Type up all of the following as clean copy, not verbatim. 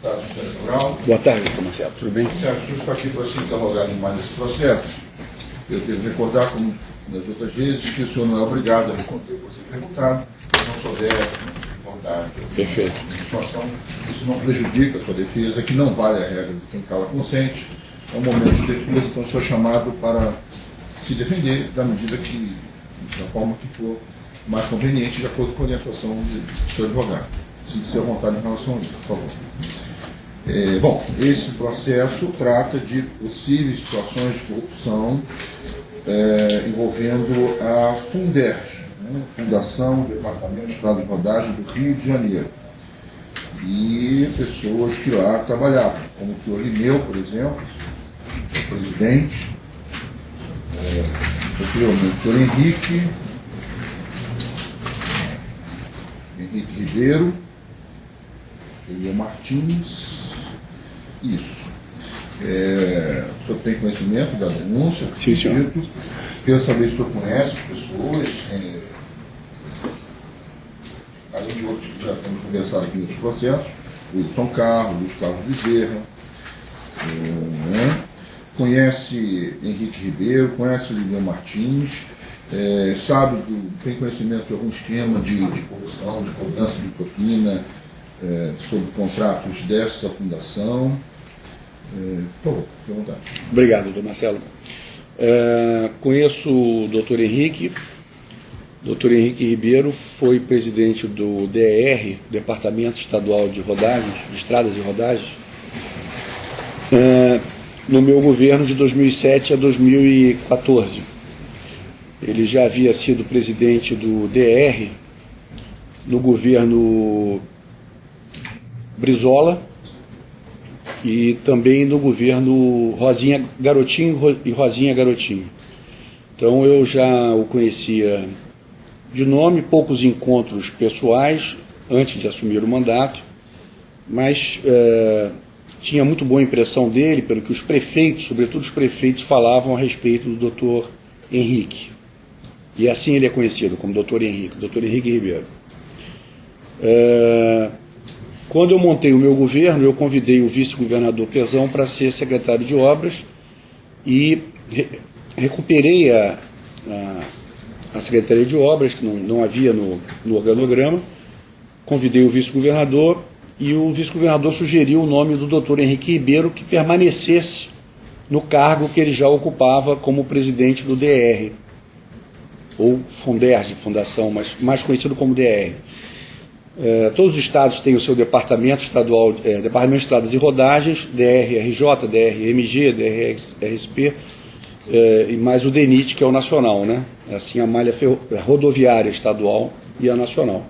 Deputado Federal. Boa tarde, doutor Marcelo. Tudo bem? Sérgio, eu estou aqui para se interrogar mais nesse processo. Eu devo recordar, como nas outras vezes, que o senhor não é obrigado a responder o que você perguntar. Se não souber, recordar. Perfeito. Isso não prejudica a sua defesa, que não vale a regra de quem cala consente. É um momento de defesa, então o senhor é chamado para se defender da medida que, da forma que for mais conveniente, de acordo com a orientação do seu advogado. Sinta-se à vontade em relação a isso, por favor. Bom, esse processo trata de possíveis situações de corrupção envolvendo a Funderj, né? Fundação Departamento de Estrada de Rodagem do Rio de Janeiro, e pessoas que lá trabalhavam, como o senhor Lineu, por exemplo, o presidente, o senhor Henrique Ribeiro, Elia Martins. Isso. O senhor tem conhecimento da denúncia? Sim, senhor. Quero saber se o senhor conhece pessoas, além de outros que já temos conversado aqui em outros processos, Wilson Carlos, Luiz Carlos Bezerra, conhece Henrique Ribeiro, conhece Elia Martins, tem conhecimento de algum esquema de corrupção, de cobrança de propina, sobre contratos dessa fundação. Por favor, fique à vontade. Obrigado, doutor Marcelo. Conheço o doutor Henrique. Doutor Henrique Ribeiro foi presidente do DR, Departamento Estadual de Rodagens, de Estradas e Rodagens, no meu governo de 2007 a 2014. Ele já havia sido presidente do DR no governo Brizola e também no governo Rosinha Garotinho e Rosinha Garotinho. Então eu já o conhecia de nome, poucos encontros pessoais antes de assumir o mandato, mas tinha muito boa impressão dele pelo que os prefeitos, sobretudo os prefeitos, falavam a respeito do doutor Henrique. E assim ele é conhecido, como doutor Henrique Ribeiro. Quando eu montei o meu governo, eu convidei o vice-governador Pezão para ser secretário de obras e recuperei a secretaria de obras, que não havia no organograma. Convidei o vice-governador e o vice-governador sugeriu o nome do doutor Henrique Ribeiro, que permanecesse no cargo que ele já ocupava como presidente do DR, ou Funderj, fundação, mas mais conhecido como DR. Todos os estados têm o seu departamento estadual, Departamento de Estradas e Rodagens, DRRJ, DRMG, DRSP, e mais o DENIT, que é o nacional, né? Assim a malha rodoviária estadual e a nacional.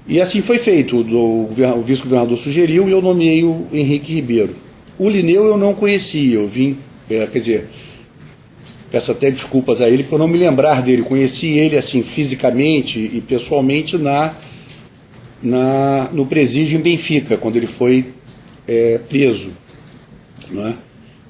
E assim foi feito, o vice-governador sugeriu e eu nomeei o Henrique Ribeiro. O Lineu eu não conhecia, eu vim, peço até desculpas a ele por não me lembrar dele, conheci ele assim fisicamente e pessoalmente no presídio em Benfica, quando ele foi preso, não é?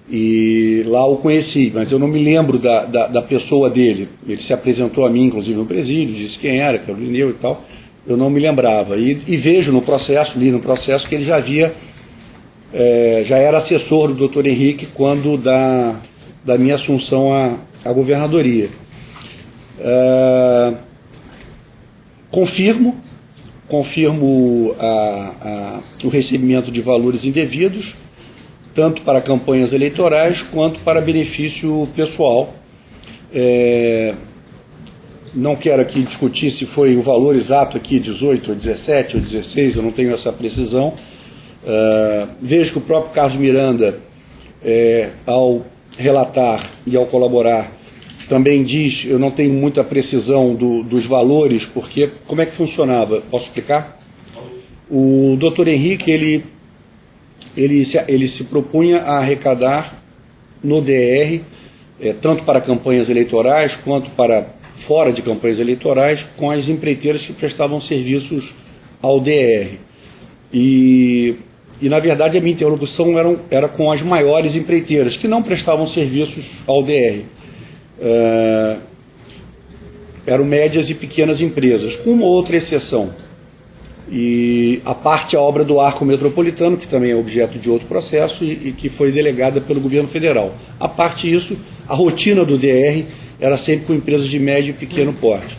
E lá o conheci, mas eu não me lembro da pessoa dele. Ele se apresentou a mim, inclusive, no presídio, disse quem era, que era o Lineu e tal. Eu não me lembrava. E vejo no processo, li no processo, que ele já era assessor do doutor Henrique quando da minha assunção à governadoria. Confirmo o recebimento de valores indevidos, tanto para campanhas eleitorais quanto para benefício pessoal. Não quero aqui discutir se foi o valor exato aqui, 18, ou 17, ou 16, eu não tenho essa precisão. Vejo que o próprio Carlos Miranda, ao relatar e ao colaborar, também diz, eu não tenho muita precisão dos valores, porque como é que funcionava? Posso explicar? O doutor Henrique, ele se propunha a arrecadar no DR, tanto para campanhas eleitorais quanto para fora de campanhas eleitorais, com as empreiteiras que prestavam serviços ao DR. E na verdade, a minha interlocução era com as maiores empreiteiras, que não prestavam serviços ao DR. Eram médias e pequenas empresas, com uma outra exceção. e a parte a obra do Arco Metropolitano, que também é objeto de outro processo e que foi delegada pelo governo federal. A parte disso, a rotina do DR era sempre com empresas de médio e pequeno porte.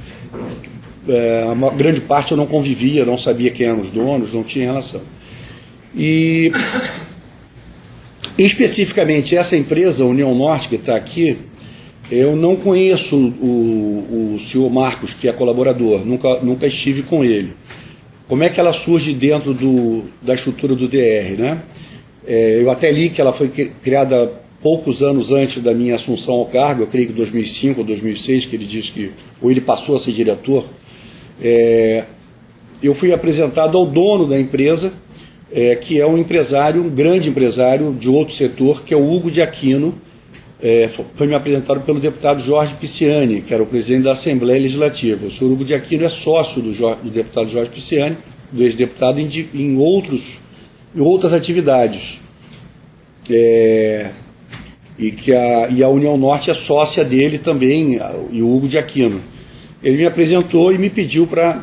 A grande parte eu não convivia, não sabia quem eram os donos, não tinha relação. E especificamente essa empresa, a União Norte, que está aqui, eu não conheço o senhor Marcos, que é colaborador, nunca estive com ele. Como é que ela surge dentro da estrutura do DR, né? Eu até li que ela foi criada poucos anos antes da minha assunção ao cargo, eu creio que 2005 ou 2006, que ele disse que, ou ele passou a ser diretor. Eu fui apresentado ao dono da empresa, que é um empresário, um grande empresário de outro setor, que é o Hugo de Aquino. Foi me apresentado pelo deputado Jorge Pisciani, que era o presidente da Assembleia Legislativa. O senhor Hugo de Aquino é sócio do deputado Jorge Pisciani, do ex-deputado, em outras atividades. E a União Norte é sócia dele também, e o Hugo de Aquino. Ele me apresentou e me pediu para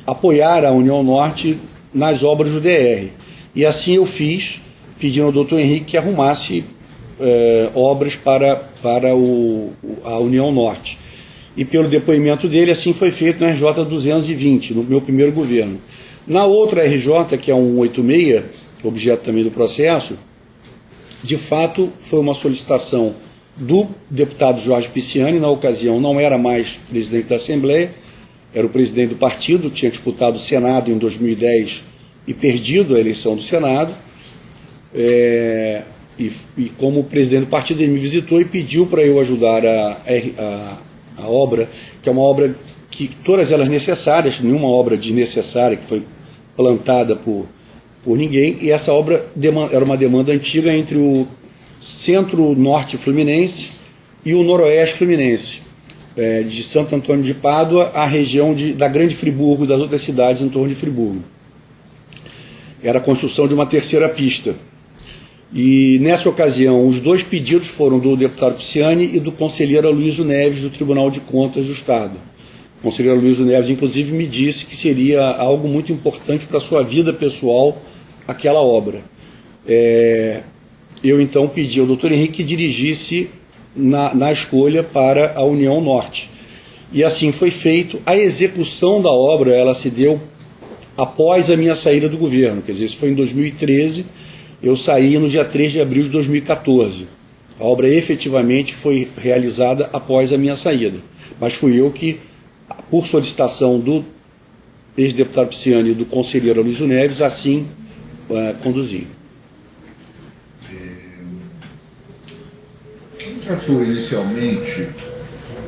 apoiar a União Norte nas obras do DR. E assim eu fiz, pedindo ao doutor Henrique que arrumasse obras para a União Norte. E pelo depoimento dele, assim foi feito na RJ 220, no meu primeiro governo. Na outra RJ, que é a 186, objeto também do processo, de fato foi uma solicitação do deputado Jorge Pisciani, na ocasião não era mais presidente da Assembleia, era o presidente do partido, tinha disputado o Senado em 2010 e perdido a eleição do Senado. E como presidente do partido, ele me visitou e pediu para eu ajudar a obra, que é uma obra que todas elas necessárias, nenhuma obra desnecessária que foi plantada por ninguém, e essa obra era uma demanda antiga entre o centro-norte fluminense e o noroeste fluminense, de Santo Antônio de Pádua à região da Grande Friburgo, das outras cidades em torno de Friburgo. Era a construção de uma terceira pista. E nessa ocasião, os dois pedidos foram do deputado Pisciani e do conselheiro Aloysio Neves, do Tribunal de Contas do Estado. O conselheiro Aloysio Neves, inclusive, me disse que seria algo muito importante para a sua vida pessoal aquela obra. Eu então pedi ao doutor Henrique que dirigisse na escolha para a União Norte. E assim foi feito. A execução da obra ela se deu após a minha saída do governo, quer dizer, isso foi em 2013. Eu saí no dia 3 de abril de 2014. A obra efetivamente foi realizada após a minha saída. Mas fui eu que, por solicitação do ex-deputado Pisciani e do conselheiro Aloysio Neves, assim conduzi. Quem tratou inicialmente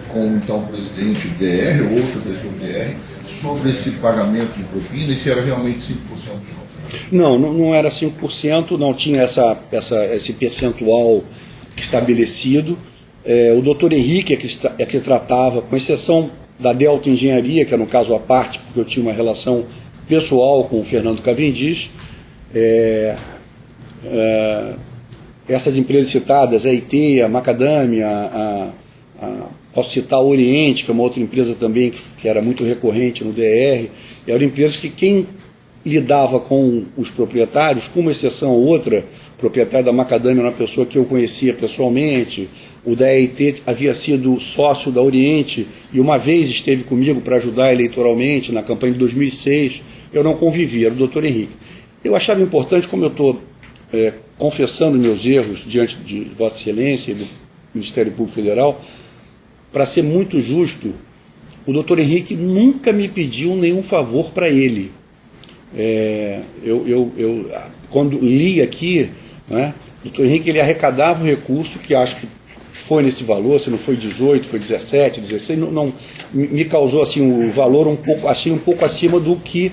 com então o presidente do DR, ou outra pessoa do DR, sobre esse pagamento de propina, e se era realmente 5% dos contratos? Não era 5%, não tinha esse percentual estabelecido. O doutor Henrique é que tratava, com exceção da Delta Engenharia, que é no caso à parte, porque eu tinha uma relação pessoal com o Fernando Cavendish. Essas empresas citadas, a IT, a Macadâmia, posso citar a Oriente, que é uma outra empresa também que era muito recorrente no DR, eram empresas que quem lidava com os proprietários, com uma exceção ou outra, o proprietário da Macadâmia era uma pessoa que eu conhecia pessoalmente, o da EIT havia sido sócio da Oriente e uma vez esteve comigo para ajudar eleitoralmente na campanha de 2006, eu não convivia, era o doutor Henrique. Eu achava importante, como eu estou confessando meus erros diante de Vossa Excelência e do Ministério Público Federal, para ser muito justo, o doutor Henrique nunca me pediu nenhum favor para ele. Quando li aqui, né, o doutor Henrique ele arrecadava o recurso, que acho que foi nesse valor, se não foi 18, foi 17, 16, não me causou assim, o valor um pouco acima do que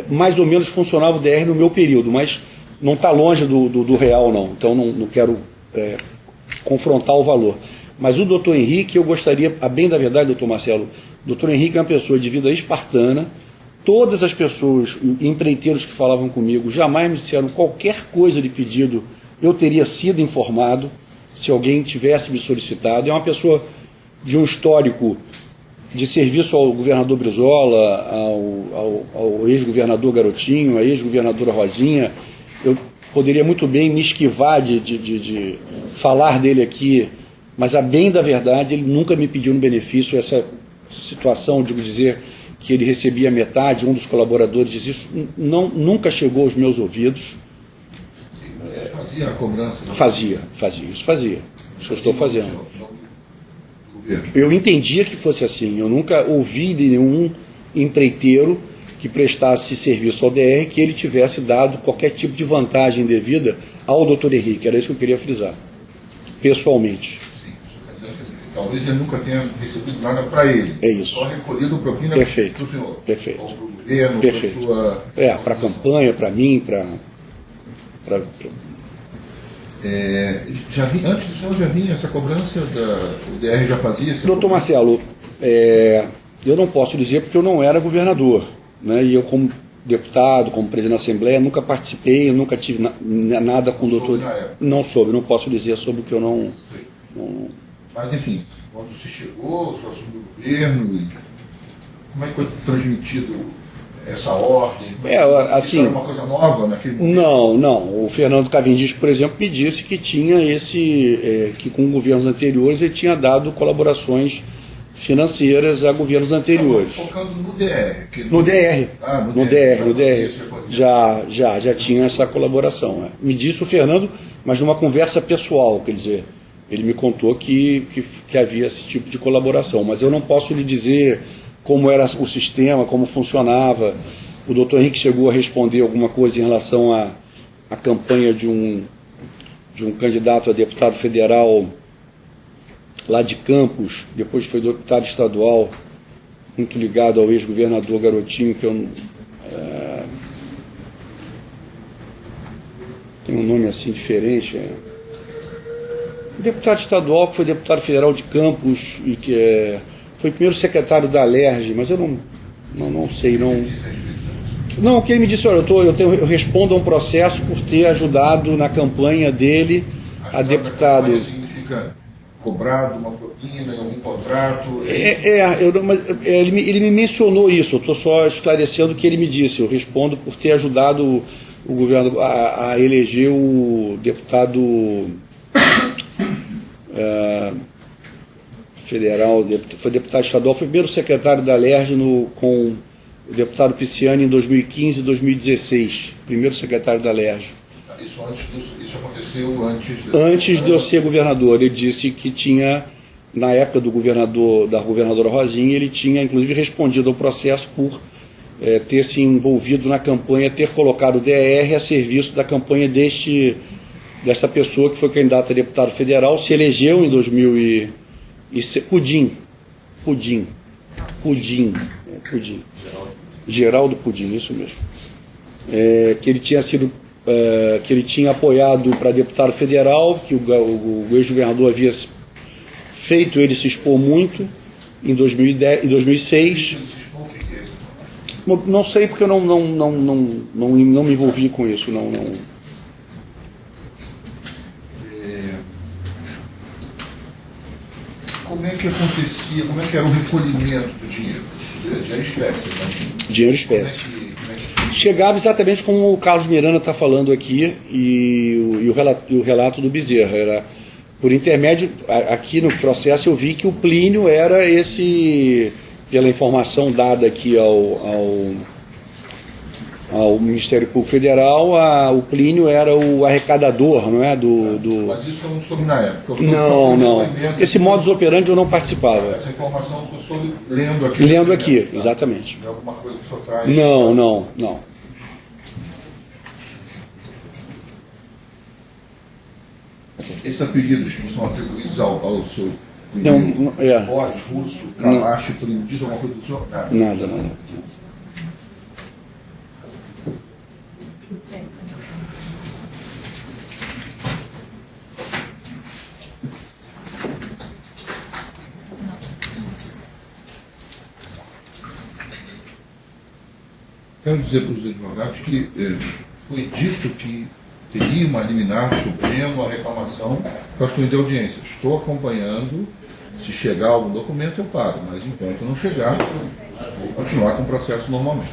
mais ou menos funcionava o DR no meu período, mas não está longe do real não, então não quero confrontar o valor. Mas o doutor Henrique, eu gostaria, a bem da verdade, doutor Marcelo, o doutor Henrique é uma pessoa de vida espartana. Todas as pessoas, empreiteiros que falavam comigo, jamais me disseram qualquer coisa de pedido, eu teria sido informado se alguém tivesse me solicitado. É uma pessoa de um histórico de serviço ao governador Brizola, ao ex-governador Garotinho, à ex-governadora Rosinha. Eu poderia muito bem me esquivar de falar dele aqui, mas a bem da verdade ele nunca me pediu um benefício. Essa situação de dizer que ele recebia metade, um dos colaboradores diz isso, nunca chegou aos meus ouvidos. Ele fazia a cobrança? Fazia. Isso eu estou fazendo. Eu entendia que fosse assim. Eu nunca ouvi de nenhum empreiteiro que prestasse serviço ao DR que ele tivesse dado qualquer tipo de vantagem devida ao doutor Henrique. Era isso que eu queria frisar, pessoalmente. Sim, talvez ele nunca tenha recebido nada para ele. É isso. Só recolhido propina Perfeito. do senhor. Perfeito. Ou para o governo, Perfeito. Para a campanha, para mim, antes do senhor já vinha essa cobrança, o DR já fazia essa Doutor cobrança? Marcelo, eu não posso dizer porque eu não era governador, né? E eu, como deputado, como presidente da Assembleia, nunca participei, eu nunca tive nada com o doutor. Não soube, não posso dizer sobre o que eu não. Mas, enfim, quando se chegou, o senhor assumiu o governo, como é que foi transmitido essa ordem? Assim, era uma coisa nova naquele momento? Não. O Fernando Cavendish, por exemplo, me disse que tinha que com governos anteriores ele tinha dado colaborações financeiras a governos anteriores. Focando no DR. No DR. No DR. Já Já tinha essa colaboração. Me disse o Fernando, mas numa conversa pessoal, quer dizer, ele me contou que havia esse tipo de colaboração, mas eu não posso lhe dizer como era o sistema, como funcionava. O doutor Henrique chegou a responder alguma coisa em relação à campanha de um candidato a deputado federal lá de Campos, depois foi deputado estadual, muito ligado ao ex-governador Garotinho, que tem um nome assim diferente. Deputado estadual que foi deputado federal de Campos e que foi primeiro secretário da Alerj, mas eu não sei, não, o que ele me disse, olha, eu respondo a um processo por ter ajudado na campanha dele a deputado. Campanha significa cobrado uma propina em algum contrato? Ele me mencionou isso, eu estou só esclarecendo o que ele me disse. Eu respondo por ter ajudado o governo a eleger o deputado federal, foi deputado estadual, foi primeiro secretário da Alerj com o deputado Pisciani em 2015 e 2016, primeiro secretário da Alerj. Isso aconteceu antes de eu ser governador. Ele disse que tinha, na época da governadora Rosinha, ele tinha inclusive respondido ao processo por ter se envolvido na campanha, ter colocado o DR a serviço da campanha dessa pessoa que foi candidata a deputado federal, se elegeu em 2006. Pudim. Geraldo Pudim, isso mesmo. Que ele tinha sido que ele tinha apoiado para deputado federal, que o ex-governador havia feito ele se expor muito em 2006. Não sei, porque eu não me envolvi com isso. Como é que acontecia, como é que era o recolhimento do dinheiro? Dinheiro espécie, né? Dinheiro espécie. Chegava exatamente como o Carlos Miranda está falando aqui e o relato do Bezerra. Era por intermédio, aqui no processo eu vi que o Plínio era pela informação dada aqui ao Ministério Público Federal, o Plínio era o arrecadador, não é? Mas isso eu não soube na época. Não. Esse modus operandi eu não participava. Essa informação eu só soube lendo aqui. Lendo aqui, exatamente. É alguma coisa que o senhor traz? Não. Esses apelidos que são atribuídos ao seu Boris, Russo, Kalash, diz alguma coisa do senhor? Nada. Quero dizer para os advogados que foi dito que teria uma liminar suprema, a reclamação para a de audiência. Estou acompanhando Se chegar algum documento, eu paro, mas enquanto não chegar, vou continuar com o processo normalmente.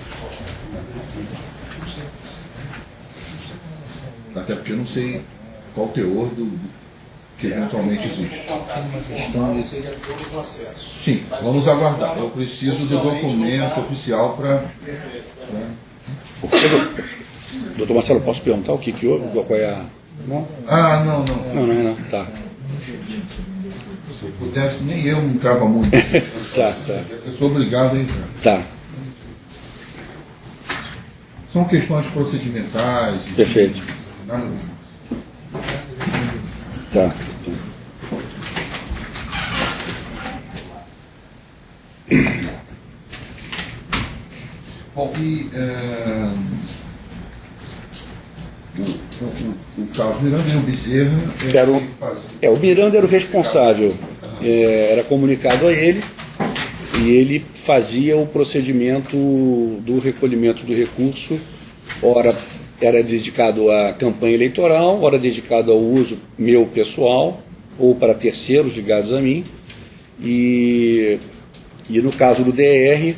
Até porque eu não sei qual o teor do que eventualmente existe. Então, seria todo o processo. Sim, vamos aguardar. Eu preciso do documento oficial para... Doutor Marcelo, posso perguntar o que houve? Qual é a... Não? Ah, não. Não. Tá. Se eu pudesse, nem eu me entrava muito. Tá. Eu sou obrigado a entrar. Tá. São questões procedimentais. Perfeito. Nada. Tá. Bom, e o Carlos Miranda e o Bezerra... O Miranda era o responsável. Era comunicado a ele e ele fazia o procedimento do recolhimento do recurso. Ora era dedicado à campanha eleitoral, ora dedicado ao uso meu pessoal ou para terceiros ligados a mim. E no caso do DR,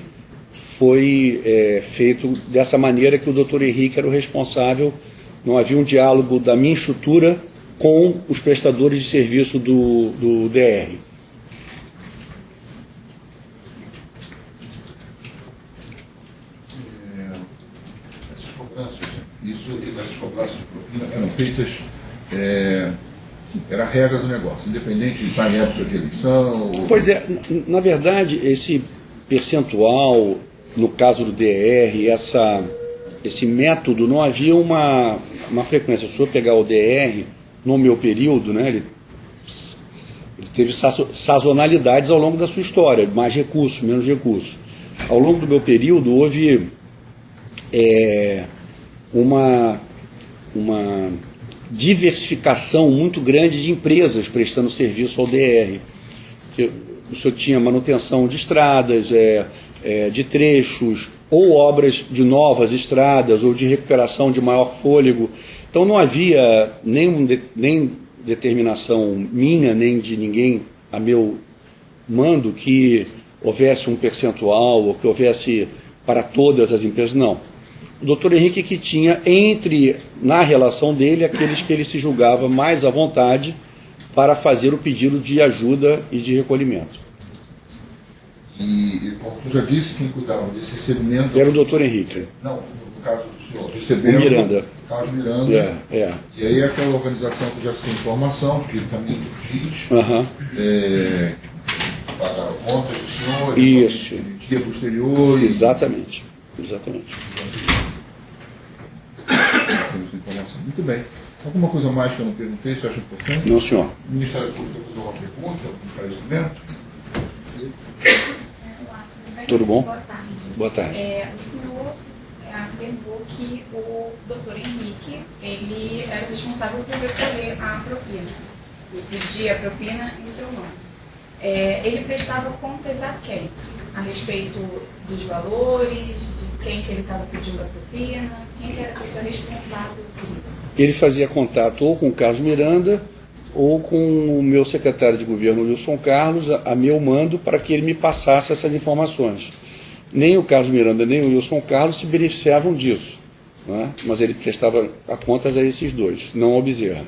foi feito dessa maneira que o doutor Henrique era o responsável. Não havia um diálogo da minha estrutura com os prestadores de serviço do DR. Essas cobranças de propina eram feitas, era a regra do negócio, independente de estar em época de eleição. Pois é, na verdade, esse percentual, no caso do DR, esse método, não havia uma frequência. Se eu pegar o DR, no meu período, né, ele teve sazonalidades ao longo da sua história, mais recursos, menos recursos. Ao longo do meu período, houve uma diversificação muito grande de empresas prestando serviço ao DR. O senhor tinha manutenção de estradas, de trechos, ou obras de novas estradas, ou de recuperação de maior fôlego. Então não havia nem determinação minha, nem de ninguém a meu mando, que houvesse um percentual, ou que houvesse para todas as empresas, não. O doutor Henrique que tinha na relação dele, aqueles que ele se julgava mais à vontade para fazer o pedido de ajuda e de recolhimento. E como você já disse, quem cuidava desse recebimento... Era o doutor Henrique. Não, no caso do senhor, recebeu... O Miranda. Carlos Miranda. E aí aquela organização que já se tem informação, que ele também diz, pagaram contas do senhor, isso. Dia posterior... Exatamente. Muito bem. Alguma coisa mais que eu não perguntei, você acha importante? Não, senhor. O Ministério Público fazer uma pergunta, um esclarecimento? Tudo bom? Boa tarde. Boa tarde. O senhor afirmou que o doutor Henrique, ele era o responsável por recolher a propina e pedir a propina em seu nome. Ele prestava contas a quem? A respeito dos valores, de quem que ele estava pedindo a propina, quem que era a pessoa responsável por isso? Ele fazia contato ou com o Carlos Miranda ou com o meu secretário de governo, Wilson Carlos, a meu mando, para que ele me passasse essas informações. Nem o Carlos Miranda, nem o Wilson Carlos se beneficiavam disso, né? Mas ele prestava contas a esses dois, não ao Bezerra.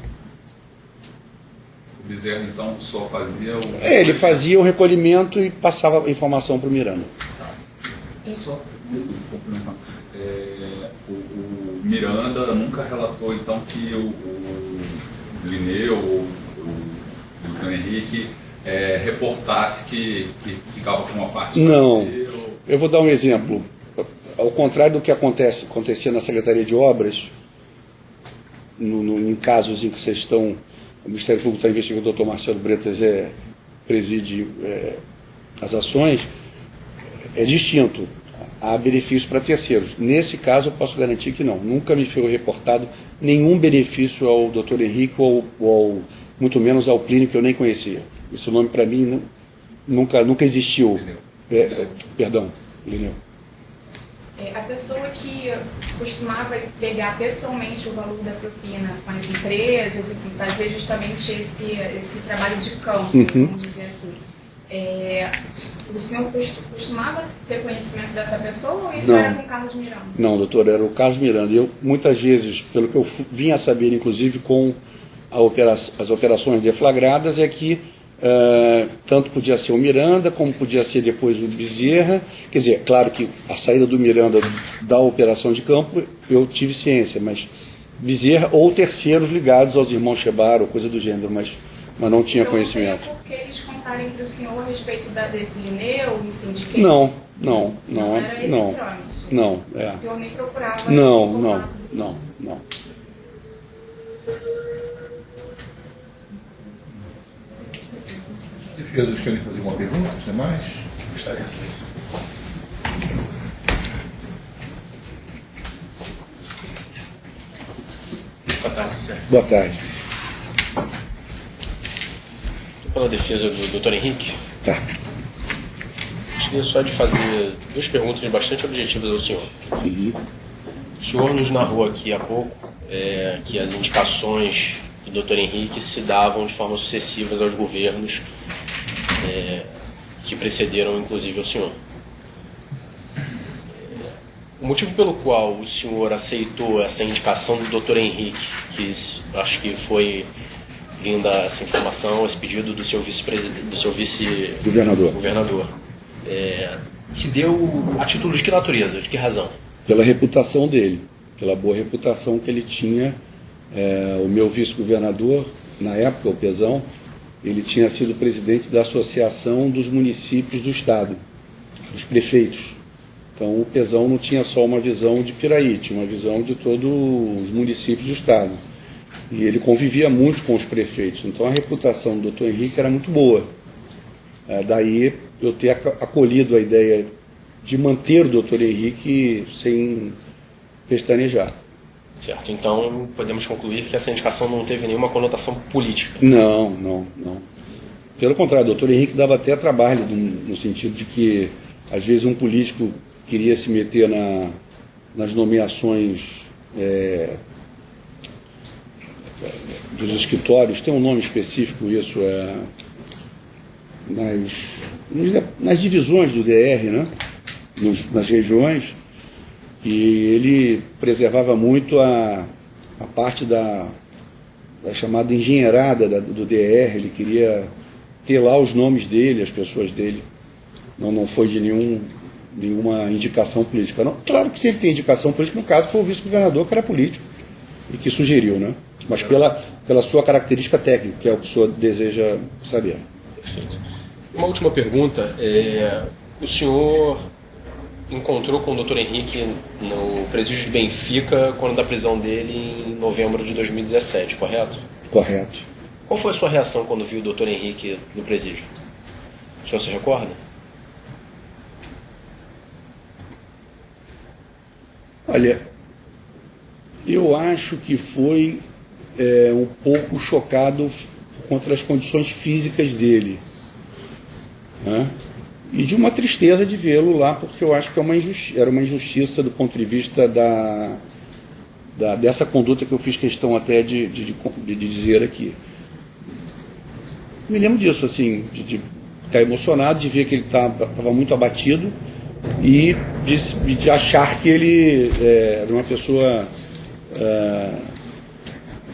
O Bezerra, então, só fazia o... Ele fazia o recolhimento e passava a informação para o Miranda. Só o Miranda nunca relatou, então, que o Lineu ou o Dr. Henrique reportasse que ficava com uma parte... Não. Eu vou dar um exemplo. Ao contrário do que acontecia na Secretaria de Obras, em casos em que vocês estão... O Ministério Público está investigando, o doutor Marcelo Bretas preside as ações, é distinto. Há benefício para terceiros. Nesse caso, eu posso garantir que não. Nunca me foi reportado nenhum benefício ao doutor Henrique ou muito menos ao Plínio, que eu nem conhecia. Esse nome, para mim, nunca existiu. Perdão, Lineu. A pessoa que costumava pegar pessoalmente o valor da propina com as empresas, enfim, fazer justamente esse trabalho de campo, vamos dizer assim, O senhor costumava ter conhecimento dessa pessoa ou isso Não. era com o Carlos Miranda? Não, doutor, era o Carlos Miranda. Eu, muitas vezes, pelo que eu vim a saber, inclusive com as operações deflagradas, é que tanto podia ser o Miranda, como podia ser depois o Bezerra. Quer dizer, claro que a saída do Miranda da operação de campo eu tive ciência, mas Bezerra ou terceiros ligados aos irmãos Chebar ou coisa do gênero, mas não tinha Eu conhecimento. Não sei por que eles contarem para o senhor a respeito desse Lineu, enfim, de quem? Não Era esse não. trâmite. Não, O senhor nem procurava Não. Defesas querem fazer uma pergunta, os demais? Gostaria de saber. Boa tarde, senhor. Boa tarde. Pela defesa do Dr. Henrique, Tá. gostaria só de fazer duas perguntas bastante objetivas ao senhor. Uhum. O senhor nos narrou aqui há pouco que as indicações do Dr. Henrique se davam de forma sucessivas aos governos que precederam, inclusive, o senhor. O motivo pelo qual o senhor aceitou essa indicação do Dr. Henrique, que acho que foi vinda essa informação, esse pedido do seu vice-governador, se deu a título de que natureza, de que razão? Pela reputação dele, pela boa reputação que ele tinha. O meu vice-governador, na época, o Pezão, ele tinha sido presidente da Associação dos Municípios do Estado, dos prefeitos. Então o Pezão não tinha só uma visão de Piraí, tinha uma visão de todos os municípios do Estado. E ele convivia muito com os prefeitos. Então a reputação do Dr. Henrique era muito boa. Daí eu ter acolhido a ideia de manter o Dr. Henrique sem pestanejar. Certo, então podemos concluir que essa indicação não teve nenhuma conotação política. Não. Pelo contrário, o Dr. Henrique dava até trabalho, no sentido de que, às vezes, um político queria se meter nas nomeações dos escritórios, tem um nome específico isso, nas divisões do DR, né? Nas regiões. E ele preservava muito a parte da chamada engenheirada do DR. Ele queria ter lá os nomes dele, as pessoas dele. Não foi de nenhuma indicação política. Não. Claro que se ele tem indicação política, no caso foi o vice-governador que era político e que sugeriu, né? Mas pela sua característica técnica, que é o que o senhor deseja saber. Perfeito. Uma última pergunta. O senhor encontrou com o Dr. Henrique no presídio de Benfica quando da prisão dele em novembro de 2017, correto? Correto. Qual foi a sua reação quando viu o Dr. Henrique no presídio? O senhor se recorda? Olha, eu acho que foi um pouco chocado contra as condições físicas dele, né? E de uma tristeza de vê-lo lá, porque eu acho que era uma injustiça do ponto de vista dessa conduta que eu fiz questão até de dizer aqui. Me lembro disso, assim, de ficar emocionado, de ver que ele estava muito abatido e de achar que ele era uma pessoa...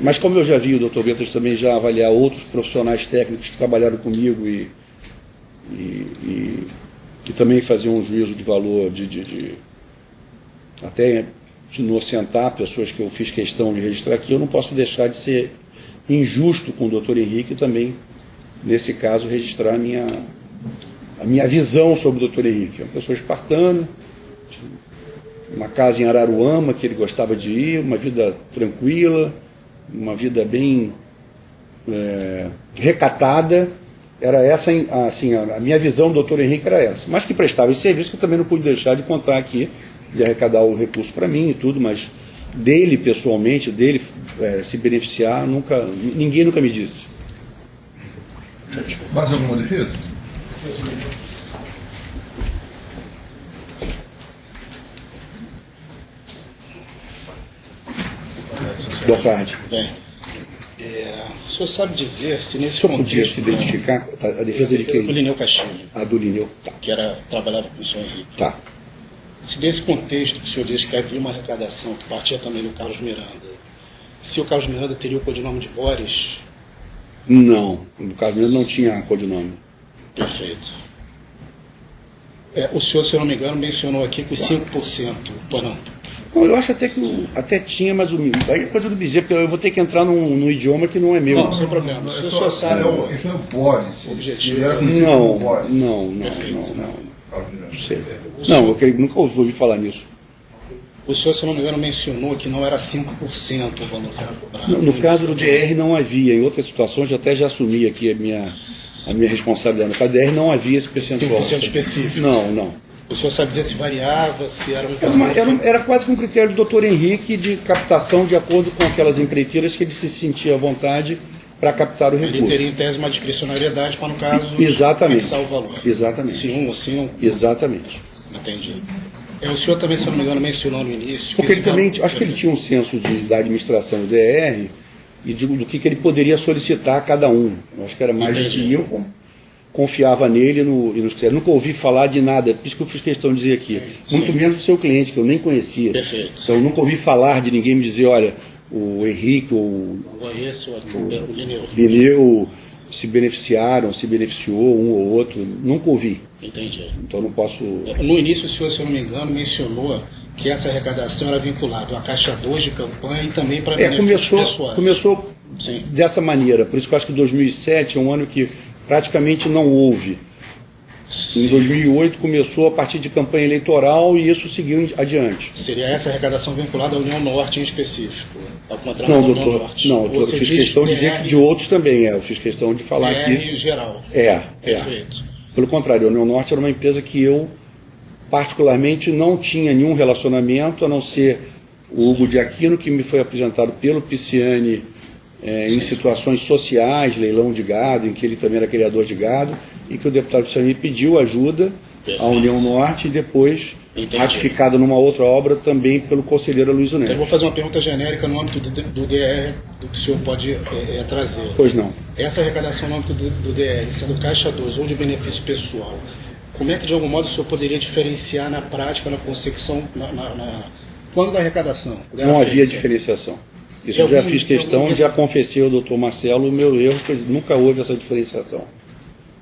mas como eu já vi o Dr. Betas também já avaliar outros profissionais técnicos que trabalharam comigo e também faziam um juízo de valor até de inocentar pessoas que eu fiz questão de registrar aqui, eu não posso deixar de ser injusto com o Dr. Henrique e também, nesse caso, registrar a minha visão sobre o Dr. Henrique. É uma pessoa espartana, uma casa em Araruama que ele gostava de ir, uma vida tranquila, uma vida bem recatada. Era essa, assim, a minha visão do Dr. Henrique era essa. Mas que prestava esse serviço, que eu também não pude deixar de contar aqui, de arrecadar o recurso para mim e tudo, mas dele pessoalmente, dele se beneficiar, ninguém nunca me disse. Mais alguma defesa? Boa tarde. Bem, O senhor sabe dizer se nesse O senhor podia contexto... se identificar? A defesa de quem? Do Lineu Castilho, A do Lineu. Tá. que trabalhava com o senhor Henrique. Tá. Se nesse contexto que o senhor diz que havia uma arrecadação que partia também do Carlos Miranda, se o Carlos Miranda teria o codinome de Boris, Não. No caso dele não tinha codinome. perfeito. O senhor, se eu não me engano, mencionou aqui que os 5%, pô, não, Não, eu acho até que até tinha, mas aí é coisa do Bezerra, porque eu vou ter que entrar num idioma que não é meu. Não, sem problema. O senhor só sabe Isso é o Boris. Objetivo. Ele era Não, conhecido como Boris. não. Carlos Miranda. Não sei. Não, eu nunca ouvi falar nisso. O senhor, se eu não me engano, mencionou que não era 5% o valor que era cobrado. No caso do DR não havia, em outras situações eu até já assumi aqui a minha responsabilidade. No caso do DR não havia esse percentual. 5% específico. Não. O senhor sabe dizer se variava, se era um valor... Era quase que um critério do Dr. Henrique de captação de acordo com aquelas empreiteiras que ele se sentia à vontade para captar o Ele recurso. teria, em tese, uma discricionariedade para, no caso, Exatamente. fixar o valor. Exatamente. Se um ou se não... Exatamente. Entendi. O senhor também, se eu não me engano, mencionou no início... Porque esse ele também, valor- acho que ele tinha um senso da administração do DR e do que ele poderia solicitar a cada um. Eu acho que era mais Entendi. de eu confiava nele e nos critérios. Nunca ouvi falar de nada, por isso que eu fiz questão de dizer aqui. Muito menos do seu cliente, que eu nem conhecia. Perfeito. Então eu nunca ouvi falar de ninguém me dizer, olha, o Henrique ou Agora esse, o Lineu. Lineu se beneficiaram, se beneficiou um ou outro. Nunca ouvi. Entendi. Então eu não posso... No início, o senhor, se eu não me engano, mencionou que essa arrecadação era vinculada à Caixa 2 de campanha e também para benefícios pessoais. Começou Sim. dessa maneira. Por isso que eu acho que 2007 é um ano que praticamente não houve. Em 2008 começou a partir de campanha eleitoral e isso seguiu adiante. Seria essa arrecadação vinculada à União Norte em específico? Ao contrato Não, da União doutor, Norte? não, Ou doutor, eu você fiz diz questão de dizer que de outros também. Eu fiz questão de falar aqui. PR geral. Perfeito. Pelo contrário, a União Norte era uma empresa que eu, particularmente, não tinha nenhum relacionamento, a não ser o Hugo de Aquino, que me foi apresentado pelo Pisciani em situações sociais, leilão de gado, em que ele também era criador de gado, e que o deputado Pisciani pediu ajuda à Perfeito. União Norte e depois Entendi. ratificado numa outra obra também pelo conselheiro Luiz Então, eu Neto. vou fazer uma pergunta genérica no âmbito do DR, do que o senhor pode trazer. Pois não. Essa arrecadação no âmbito do DR, sendo Caixa 2 ou de benefício pessoal, como é que, de algum modo, o senhor poderia diferenciar na prática, na consecução, quando da arrecadação? Não havia diferenciação. Isso eu já fiz questão e já confessei ao doutor Marcelo, o meu erro foi nunca houve essa diferenciação.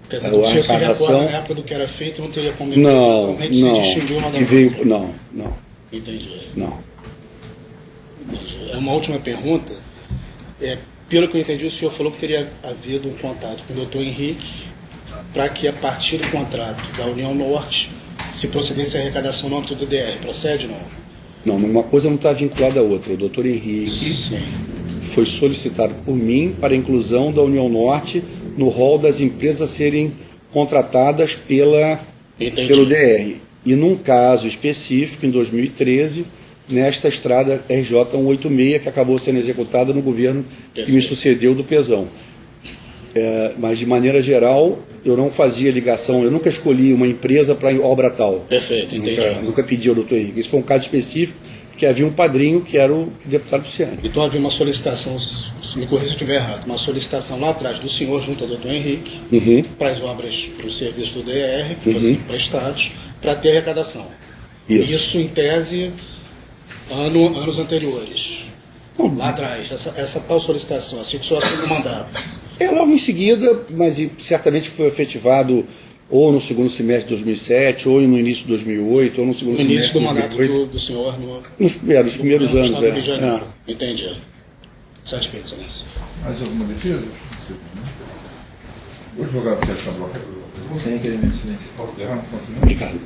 Quer dizer, A o senhor se arrecadação- recorda na época do que era feito, não teria como Não, se distinguir uma da que veio, outra. não. Entendi. Não. Uma última pergunta. Pelo que eu entendi, o senhor falou que teria havido um contato com o doutor Henrique para que, a partir do contrato da União Norte, se procedesse a arrecadação no âmbito do DR. Procede, não? Não, uma coisa não está vinculada à outra. O doutor Henrique Sim. foi solicitado por mim para a inclusão da União Norte no rol das empresas a serem contratadas Entendi. pelo DR. E num caso específico, em 2013, nesta estrada RJ 186, que acabou sendo executada no governo que me Perfeito. sucedeu do Pezão. Mas, de maneira geral, eu não fazia ligação, eu nunca escolhi uma empresa para obra tal. Perfeito, entendi. Nunca pedi ao doutor Henrique. Isso foi um caso específico, que havia um padrinho que era o deputado Pisciani. Então havia uma solicitação, me corrija se eu estiver errado, uma solicitação lá atrás do senhor junto ao doutor Henrique para as obras, para o serviço do DR, que fossem prestados, para ter arrecadação. Isso em tese, anos anteriores. Lá atrás, essa tal solicitação, assim que o senhor assumiu o mandato. Logo em seguida, mas certamente foi efetivado ou no segundo semestre de 2007, ou no início de 2008, ou no segundo No início semestre do de mandato 2008. do senhor Nos primeiros no anos. estado do Rio de Janeiro. É. Entendi. Satisfeito, excelência. Mais alguma defesa? O advogado quer chamar. Sem requerimento de silêncio. Continua. Obrigado.